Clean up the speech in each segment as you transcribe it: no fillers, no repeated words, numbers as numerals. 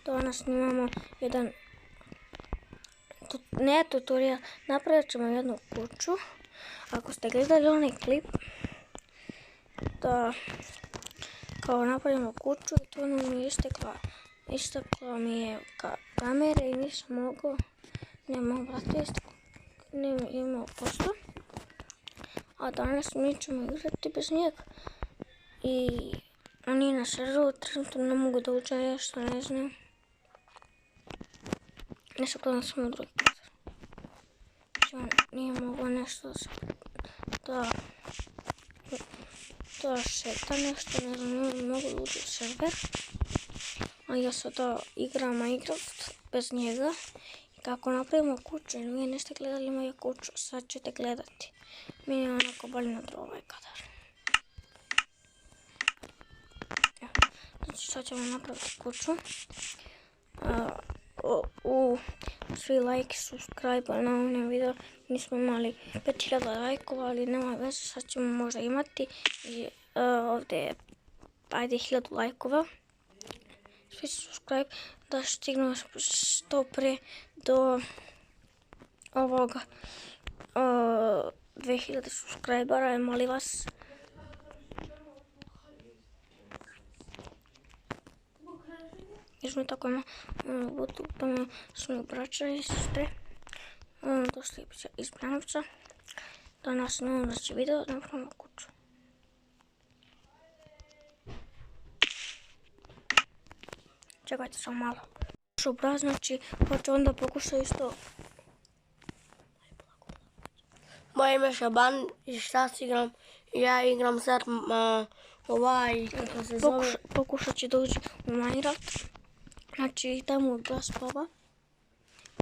Danas snimamo jedan tutorial, napravit ćemo jednu kuću. Ako ste gledali onaj klip da kao napravimo kuću i to nam je istekla mi je kamera i nisam mogao, ne imao posto. A danas mi ćemo igrati bez njega i oni na serveru trenutno ne mogu da uđe, ja što ne znam. Ne se gledam samo drugi kadar. Nije moglo nešto da šeta nešto, ne znam, ne mogu da uđe u server. A ja sada igram Minecraft bez njega. I kako napravimo kuću, vi niste gledali moju kuću, sad ćete gledati. Meni je onako bolje na ovaj kadar. Znači sad ćemo napraviti kuću. Svi like, subscribe na ovom videu. Nismo imali 5000 lajkova, ali nema veze, sad ćemo možda imati. I ovdje ajde 1000 lajkova. Svi subscribe da stignemo što pre do ovoga 2000 subscribera, molim vas. Jer smo tako budu tamo smo braća i sestre. Došli iz Branovca. Danas snimamo video da napravimo kuću. Čekajte samo malo. Brat, znači hoće onda pokušati isto. Moje ime je Šaban i šta igram? Ja igram sad kako se zove. Pokušat će da uđe u Minecraft. Znači tamo je glas pova.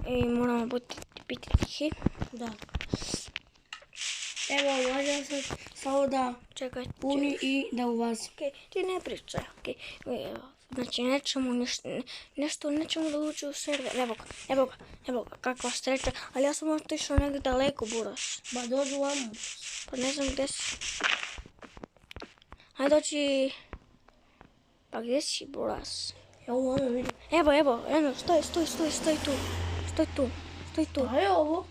I moramo biti tihi. Da. Evo, može sad samo da puni i da uvazi. Okej, ti ne pričaj, okej. Znači nećemo da uđe u server. Evo ga, kakva sreća. Ali ja sam otišao negdje daleko, Buras. Ba dođu vamo. Pa ne znam gdje si. Hajde dođi. Pa gdje si, Buras? Evo ono vidim. Evo, stoj tu. A je ovo?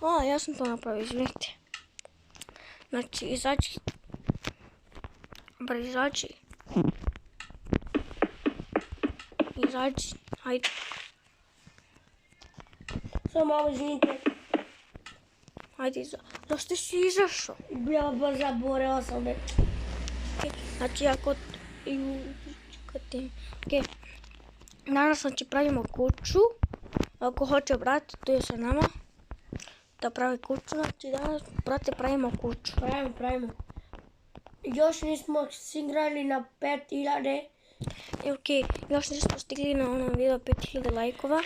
A, ja sam to napravio, izvinite. Znači, izađi. Izađi, hajde. Samo malo izvinite. Hajde, zašto si izašao? Ja baš zaboravila sam me. Znači, danas znači pravimo kuću. Ako hoće brat, tu je sa nama da pravi kuću. Znači danas, brate, pravimo kuću. Pravimo. Još nismo igrali na 5000. Okej, još nismo stigli na onom video 5000 lajkova.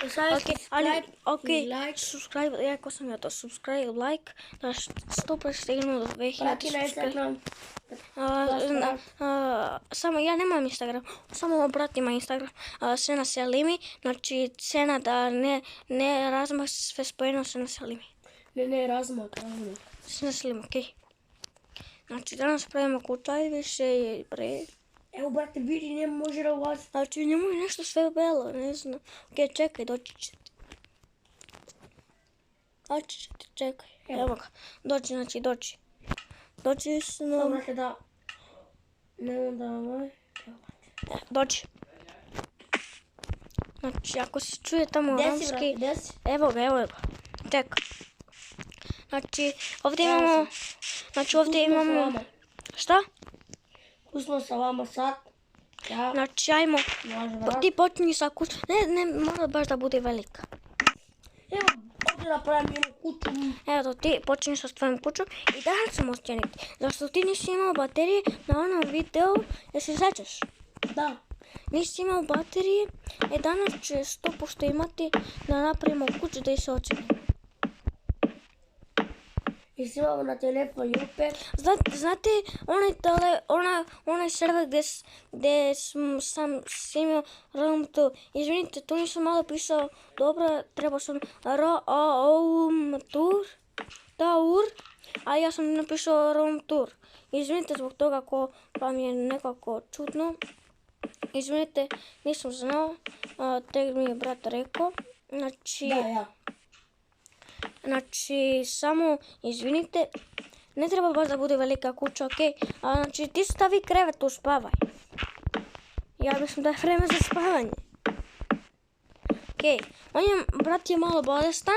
Subscribe, jako sam ja to, subscribe, like, da što pre stignu do 2000 Prati na Instagram. Samo ja nemam Instagram, samo brat ima Instagram, Sena Selimi, znači Sena da ne razmah sve spojeno Sena Selimi. Ne, razmah. Sena Selimi, okej. Znači danas pravimo kuću, ajde više je pre. Evo brate, vidi, ne može da ulazi. Znači njemu je nešto sve belo, ne znam. Okej, čekaj, doći ćete. Čekaj, evo ga. Doći. Doći s nam. Dobro te da. Ne da ovaj. Doći. Znači, ako se čuje tamo romski... Gdje si? Evo ga. Čekaj. Znači, ovdje imamo... Šta? Tu smo sa vama sad. Znači, ajmo. Ti počinji sa kućom. Ne, mora baš da bude velika. Evo, ovdje napravim jednu kuću. Evo, ti počinji sa tvojom kućom i danas ćemo ostjeniti. Zašto ti nisi imao baterije na onom videu, jer se sećaš? Da. Nisi imao baterije, danas će 100% imati da napravimo kuću da se očeni. I snimamo na telefon i opet. Znate onaj server gdje sam snimio room tour. Izvinite, tu nisam malo pisao dobro, trebao sam room tour, a ja sam napisao room tour. Izvinite zbog toga ako vam je nekako čudno. Izvinite, nisam znao, tek mi je brat rekao. Znači, Da, ja. znači, samo izvinite, ne treba baš da bude velika kuća, okej? Znači, ti stavi krevet tu, spavaj. Ja mislim da je vreme za spavanje. Okej, brat je malo bolestan,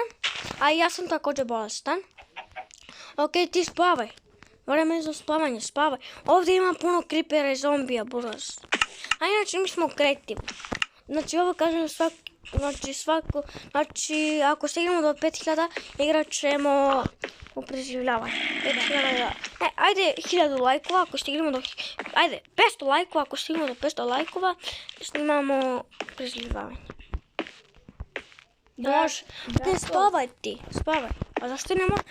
a ja sam također bolestan. Okej, ti spavaj. Vreme je za spavanje, spavaj. Ovdje ima puno kripera i zombija, buraz. A inače, mi smo kreativni. Znači, ovo kažem znači, ako stignemo do 5000, igrat ćemo u preživljavanje. 5000, ajde 1000 lajkova, ako stignemo do, ajde 500 lajkova, ako stignemo do 500 lajkova, snimamo preživljavanje. Može, ne spavaj ti, spavaj. A zašto ne može?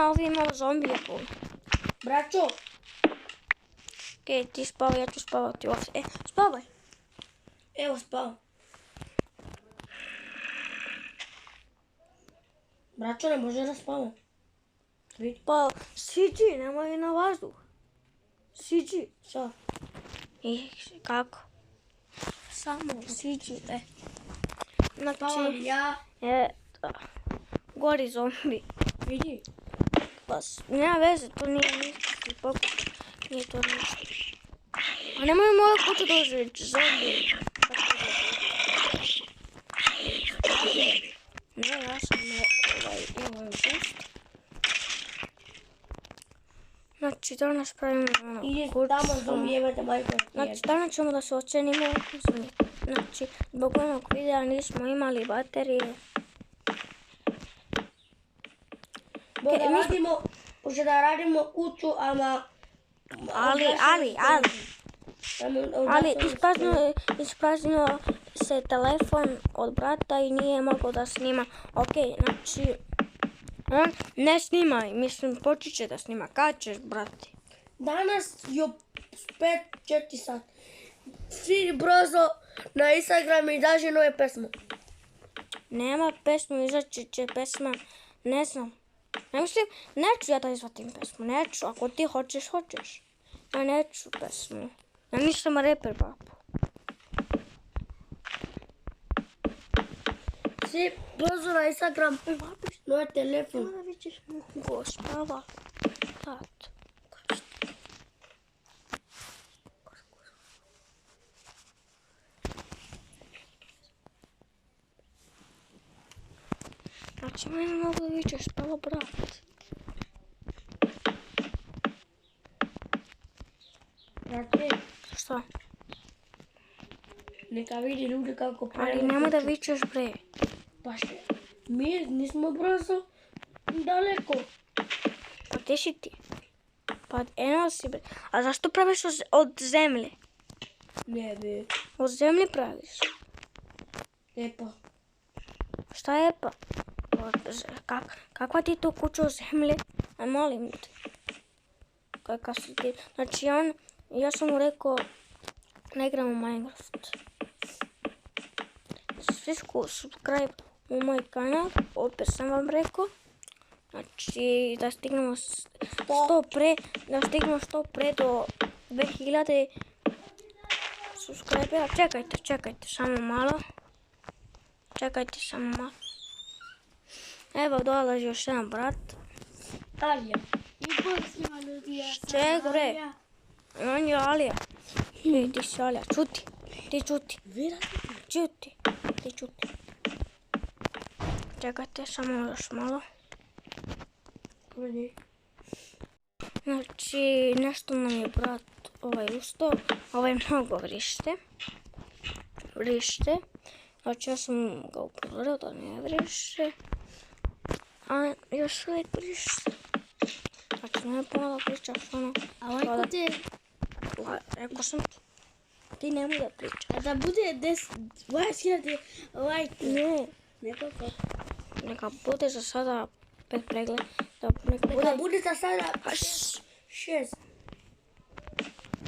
Ovdje je malo zombija puno. Braćo. Okej, ti spavaj, ja ću spavati ovdje. Spavaj. Evo spavam. Braćo, ne može da spavam. Vidi. Pa, siđi, nemoj na vazduh. Siđi. Šta? I kako? Samo siđi, Znači, Spavam ja. gori zombi. Vidi. Pa, nema veze, to nije ništa. Nije to ništa. A nemoj moju kuću doživjeti, zombi. Ne, ja sam imao šest. Znači, danas pravimo Idi tamo zombijevate majko. Znači, danas ćemo da se ocenimo. Znači, zbog onog videa nismo imali baterije. Pošto da radimo kuću, ali ispraznio se telefon od brata i nije mogao da snima. Okej, znači, on ne snima, mislim, počet će da snima. Kad ćeš, brati? Danas je 5-4 sat. Svi brzo na Instagram i daži nove pesme. Nema pesmu, izaći će pesma, ne znam. Ja mislim, neću ja da izvatim pesmu, neću. Ako ti hoćeš. Ja neću pesmu. Ja nisam reper, papu. Svi brzo na Instagram, noj telefon. Mora vidiš mogu spava. Tato. Znači, mene mogu da vidiš spava, brat. Brate, Šta? neka vidi ljudi kako pravimo. Ali nemoj da vičeš, bre. Pa što? Mi nismo brzo daleko. Pa gdje si ti? Pa eno si, bre. A zašto praviš od zemlje? Ne bi. Od zemlje praviš? Lijepo. Šta je pa? Kakva ti je to kuća od zemlje? Aj, molim te. Kakav si ti? Znači, ja sam mu rekao, ne igram u Minecraft. Svi subscribe u moj kanal, opet sam vam rekao. Znači, da stignemo što pre do 2000 subscribera. Čekajte, samo malo. Evo, dolazi još jedan brat. Alija. Ček, bre. On je Alija. Ti si Alija, čuti. Ti čuti. Čekajte, samo još malo. Znači, nešto nam je brat ustao. Mnogo vrište. Znači, ja sam ga upozorio da ne vrište. A još uvijek vrište. Znači, ne puno da pričaš ono. A lajko ti je... Rekao sam ti nemoj da pričaš. A da bude 20.000 lajka. Ne. Neka bude za sada 5 pregleda. Neka bude za sada 6.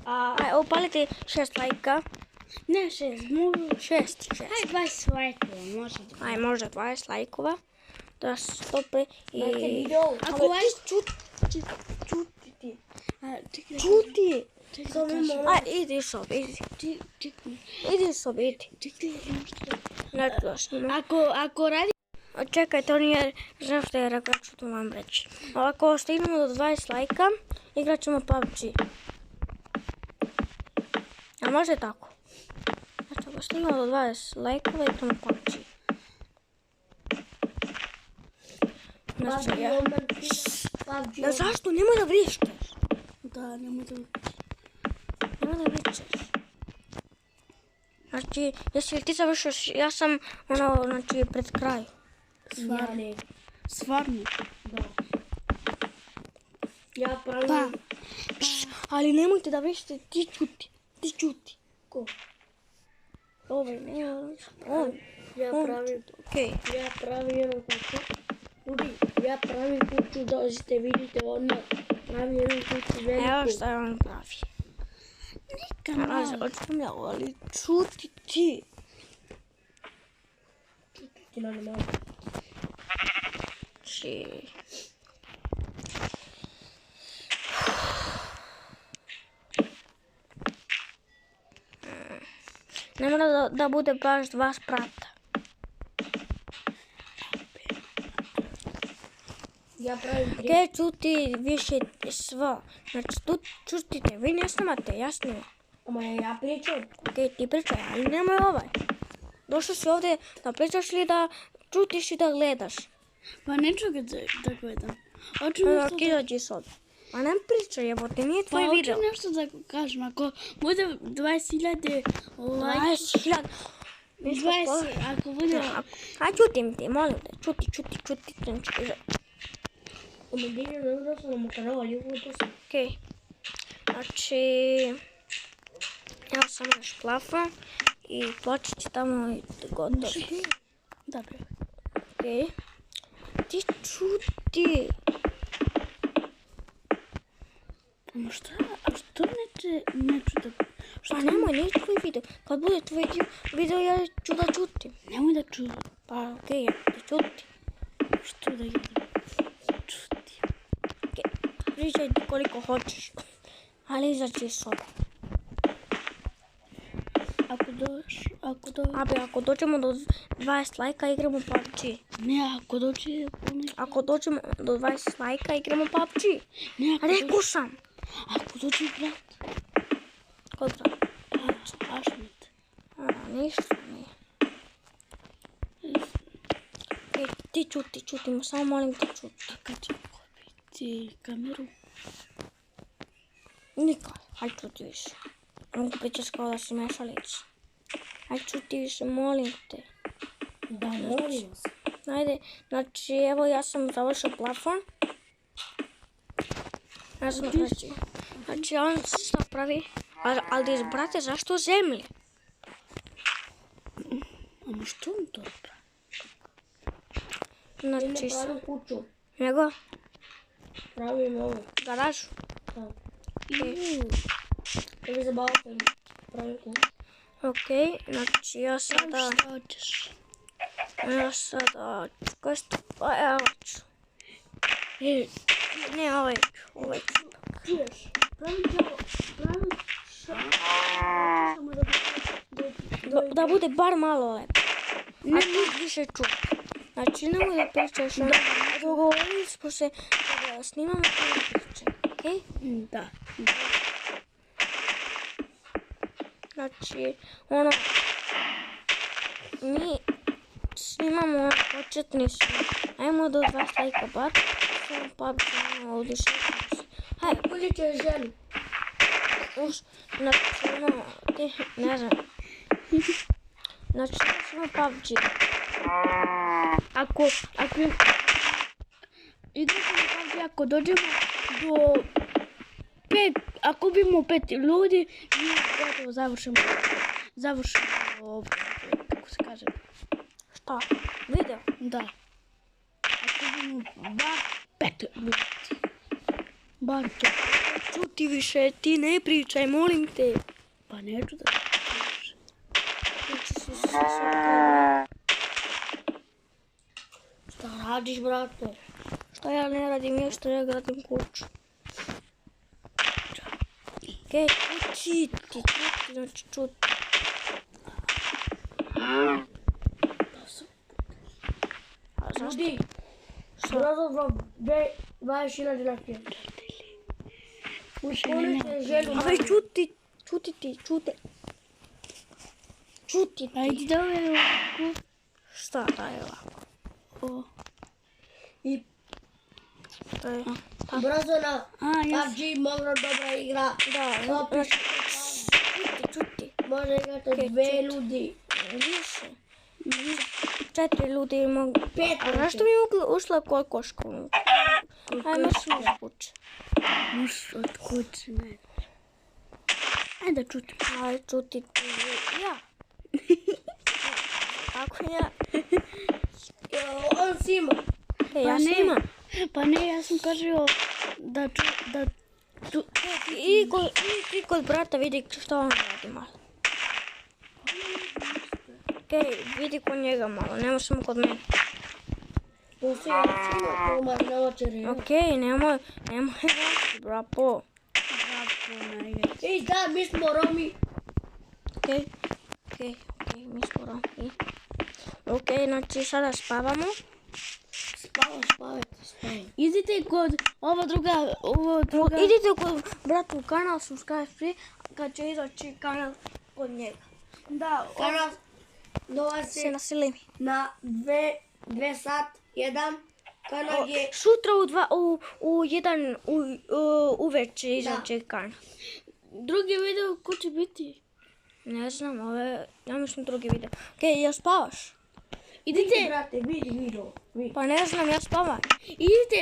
Aj, upalite 6 lajka. Ne 6, mogu 6. Aj 20 lajkova, može. Aj, može 20 lajkova. Da stope i... Ako lajk... Čuti! Aj, idi sobi, idi. Idi sobi, idi. Ne treba snimati. Ako radi... Čekaj, to nije, znam što je rekao, ću to vam reći. Ako stignemo do 20 lajka, igrat ćemo PUBG. A može tako? Znači, ako stignemo do 20 lajkova, igramo PUBG. Znači, ja... Da, zašto? Nemoj da vrištaš. Da, nemoj da... Nemoj da vičeš. Znači, jesi li ti završio, ja sam, znači, pred kraj. Stvarno? Da. Ja pravim... Pa, ali nemojte da vrište, ti čuti. Ko? Ovaj, ne, on. Ja pravim... Okej. Ja pravim jednu kuću. Ljudi, ja pravim kuću, dođite, vidite odmah. Pravim jednu kuću veliku. Evo šta je on pravi. Neka Očinjao, ali čuti ti. Čuti ti na malo. Či... Ne mora da bude baš 2 sprata. Ja pravim 3. Gdje čuti više sva. Znači, tu čutite, vi ne snimate, ja snimam. Ma ja pričam. Okej, ti pričaj, ali nemoj ovaj. Došao si ovdje da pričaš ili da čutiš i da gledaš. Pa neću da gledam. Hoću Pa nešto da izađi sad. Pa ne pričaj, jebote, nije tvoj video. hoću nešto da kažem. Ako bude 20.000 lajka... 20.000. 20, ako bude... A čutim ti, molim te, čuti. Коментирай да съм на канала Ливото си. Okej. Znači, evo samo još plafon i počet će tamo i gotovi. Dobro. Okej. Ti čuti. Ама šta? А što neću da... Pa nemoj, nije tvoj video. Kad bude tvoj video, ja ću da čutim. Nemoj da čujem. Pa okej, ja ću čuti. Što da jedem? Čuti. Pričaj ti koliko hoćeš. Ali izađi iz sobe. Ako dođemo do 20 lajka, igramo PUBG. Ne, ako dođe... Ako dođemo do 20 lajka, igramo PUBG. Ne, Rekao sam. Ako dođe brat. Ko brat? Ahmed. Ništa nije. Ti čuti, samo molim te čuti. A kad će kupiti kameru? Nikad, hajde čuti više. Mogu pričaš kao da si Mešalić. Hajde čuti više, molim te. Da, molim vas. Ajde, znači evo ja sam završio plafon. Ja sam znači on se pravi, ali brate zašto zemlje? Ама što on to pravi? Znači Ne pravim kuću. nego Pravim ovo. garažu. Da. Ili za balkon. Pravim kuću. Okej, znači ja sada, Šta hoćeš? ko što, pa evo ću. Ne, ovaj ću. Čuješ? Pravim ćemo. Samo Da bude bar malo lepo. A ti više čuti. Znači nemoj da pričaš, dogovorili smo se da snimamo i da pričaj, okej? Da. Znači, mi snimamo početni snimam. Ajmo do 20 lajka bar. Samo PUBG ovdje šetamo se. Hajde, Bolje će želi. znači, ti, ne znam. Znači, snimamo PUBG. Ako dođemo do 5, ako bimo 5 ljudi, mi gotovo završimo, kako se kaže. Šta? Video? Da. Ako bimo bar 5 ljudi. Bar to. Čuti više, ti ne pričaj, molim te. Pa neću da pričaš. Znači, se sve Šta radiš, brate? Šta ja ne radim, ja što ja gradim kuću. Okej, čuti, znači čuti. A zašto? Ljudi, brzo dvaješ hiljade na film. Uspunite želju A već čuti, čuti ti, čuti. Čuti ti. Ajde da je ovako. Šta da je ovako? O. I To je... brzo na Ja PUBG, možda dobra igra. Da, Opiš, čuti. može igrati dve ljudi. Više. 4 ljudi mogu... 5 A zašto mi je ušla kokoška unutra? Ajme se uzbuče. Muš od kuće, ne. Ajde da čutim. Aj, čuti ti. Ja. Kako ja? On sima. Ja snimam. Pa ne, ja sam kažeo da I kod brata vidi što on radi malo. Okej, vidi kod njega malo, nema samo kod mene. Pusti ja sima, pomar na očere. Okej, nemoj rasti, brapo. Ej, da, mi smo Romi. Okej, mi smo Romi. Okej, znači sada spavamo. Spavajte. idite kod ova druga, Idite kod bratu u kanal, subscribe free, kad će izaći kanal kod njega. Da, Kanal Se dolazi nasili. na 2 sat 1. Kanal je Sutra u 1 uveče izaći kanal. drugi video ko će biti? Ne znam, ale ja mislim drugi video. Okej, ja spavaš? Idite, brate, vidi video. Pa ne znam, ja spavam. Vidite,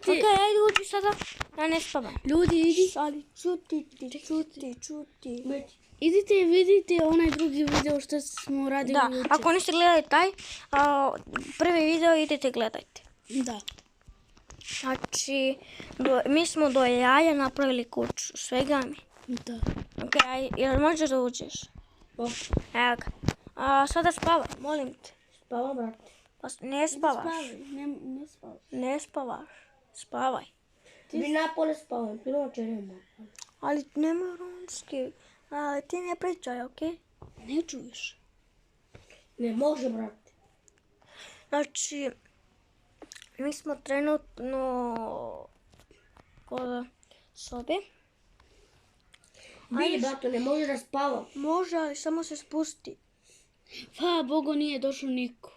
Okej, ajde uđi sada. Ja ne spavam. ljudi, Ali čuti. idite vidite onaj drugi video što smo radili Da, jučer. ako niste gledali taj, prvi video idete gledajte. Da. Znači, mi smo do jaja napravili kuću, svega mi. Da. Okej, jel možeš da uđeš? Evo ga. Sada spavaj, molim te. Spavam, brate. Pa ne spavaš. Ne spavaš. Ne spavaš. Spavaj. Vi napole spavam, ti noćeremo. Ali nemoj romski. Ti ne pričaj, okej? Ne čuješ. Ne može, brate. Znači, mi smo trenutno kod sobe. Vidi, brate, ne može da spavam. Može, ali samo se spusti. Pa, Bogo nije došao niko.